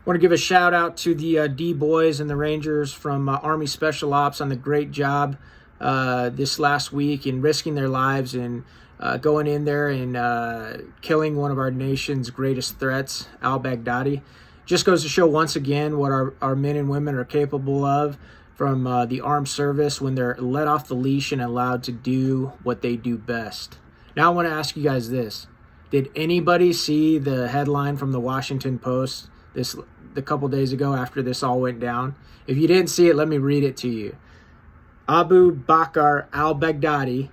Want to give a shout out to the D boys and the Rangers from Army Special Ops on the great job this last week in risking their lives and going in there and killing one of our nation's greatest threats, al-Baghdadi. Just goes to show once again what our men and women are capable of from the armed service when they're let off the leash and allowed to do what they do best. Now I want to ask you guys this. Did anybody see the headline from the Washington Post the couple days ago after this all went down? If you didn't see it, let me read it to you. Abu Bakr al-Baghdadi,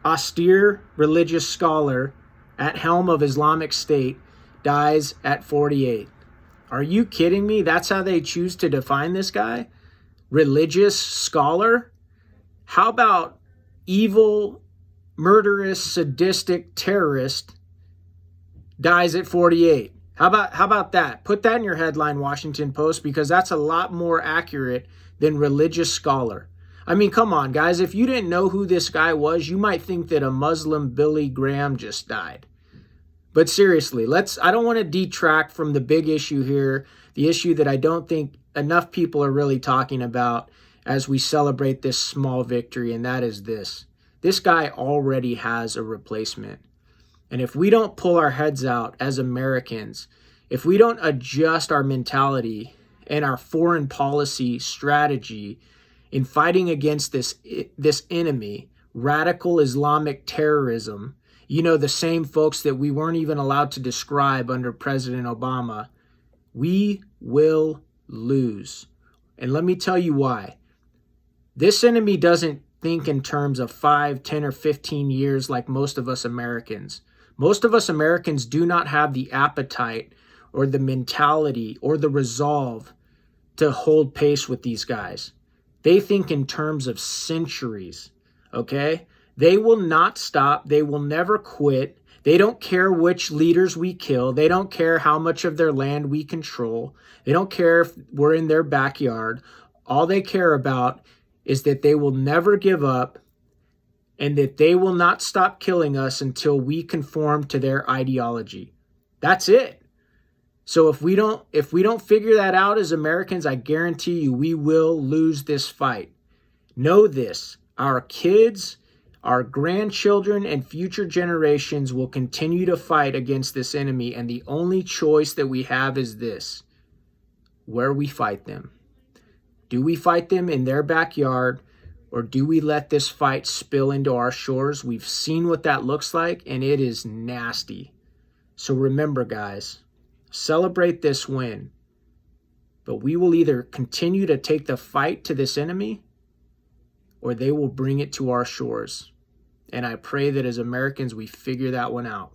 austere religious scholar at helm of Islamic State, dies at 48. Are you kidding me? That's how they choose to define this guy? Religious scholar? How about evil, murderous, sadistic terrorist dies at 48? How about that? Put that in your headline, Washington Post, because that's a lot more accurate than religious scholar. I mean, come on, guys. If you didn't know who this guy was, you might think that a Muslim Billy Graham just died. But seriously, I don't want to detract from the big issue here, the issue that I don't think enough people are really talking about as we celebrate this small victory, and that is this. This guy already has a replacement. And if we don't pull our heads out as Americans, if we don't adjust our mentality and our foreign policy strategy in fighting against this enemy, radical Islamic terrorism, the same folks that we weren't even allowed to describe under President Obama, we will lose. And let me tell you why. This enemy doesn't think in terms of 5, 10, or 15 years like most of us Americans. Most of us Americans do not have the appetite or the mentality or the resolve to hold pace with these guys. They think in terms of centuries, okay? They will not stop. They will never quit. They don't care which leaders we kill. They don't care how much of their land we control. They don't care if we're in their backyard. All they care about is that they will never give up and that they will not stop killing us until we conform to their ideology. That's it. So if we don't figure that out as Americans, I guarantee you we will lose this fight. Know this, our kids, our grandchildren, and future generations will continue to fight against this enemy, and the only choice that we have is this: where we fight them. Do we fight them in their backyard, or do we let this fight spill into our shores? We've seen what that looks like, and it is nasty. So remember, guys, celebrate this win. But we will either continue to take the fight to this enemy, or they will bring it to our shores. And I pray that as Americans, we figure that one out.